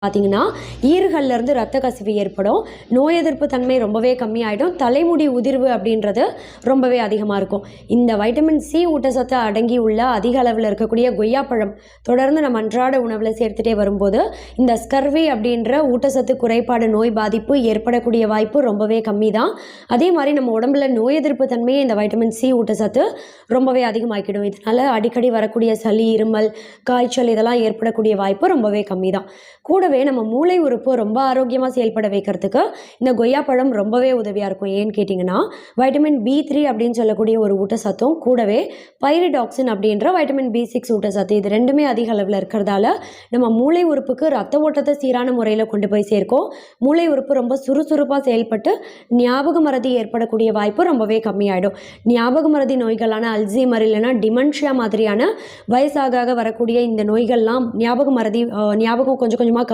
பார்த்தீங்கன்னா ஈறுகள்லேருந்து ரத்த கசிவு ஏற்படும், நோய் எதிர்ப்பு தன்மை ரொம்பவே கம்மியாயிடும், தலைமுடி உதிர்வு அப்படின்றது ரொம்பவே அதிகமாக இருக்கும். இந்த வைட்டமின் சி ஊட்டச்சத்து அடங்கி உள்ள அதிக அளவில் இருக்கக்கூடிய கொய்யாப்பழம் தொடர்ந்து நம்ம அன்றாட உணவில் சேர்த்துட்டே வரும்போது இந்த ஸ்கர்வி அப்படின்ற ஊட்டச்சத்து குறைபாடு நோய் பாதிப்பு ஏற்படக்கூடிய வாய்ப்பு ரொம்பவே கம்மி தான். அதே மாதிரி நம்ம உடம்புல நோய் எதிர்ப்பு தன்மையை இந்த வைட்டமின் சி ஊட்டச்சத்து ரொம்பவே அதிகமாக்கிடும். இதனால் அடிக்கடி வரக்கூடிய சளி, இருமல், காய்ச்சல் இதெல்லாம் ஏற்படக்கூடிய வாய்ப்பு ரொம்பவே கம்மி தான். கூடவே நம்ம மூளை உறுப்பு ரொம்ப ஆரோக்கியமாக செயல்பட வைக்கிறதுக்கு இந்த கொய்யாப்பழம் ரொம்பவே உதவியாக இருக்கும். ஏன்னு கேட்டிங்கன்னா வைட்டமின் B3 அப்படின்னு சொல்லக்கூடிய ஒரு ஊட்டச்சத்தும் கூடவே பைரிடாக்சின் அப்படின்ற வைட்டமின் B6 ஊட்டச்சத்து இது ரெண்டுமே அதிக அளவில் இருக்கிறதால நம்ம மூளை உறுப்புக்கு ரத்த ஓட்டத்தை சீரான முறையில் கொண்டு போய் சேர்க்கும். மூளை உறுப்பு ரொம்ப சுறுசுறுப்பாக செயல்பட்டு ஞாபக மறதி ஏற்படக்கூடிய வாய்ப்பு ரொம்பவே கம்மியாயிடும். ஞாபக மறதி நோய்களான அல்சைமர் இல்லைன்னா டிமென்ஷியா மாதிரியான வயசாக வரக்கூடிய இந்த நோய்கள்லாம் ஞாபகம் கொஞ்சம் கொஞ்சமாக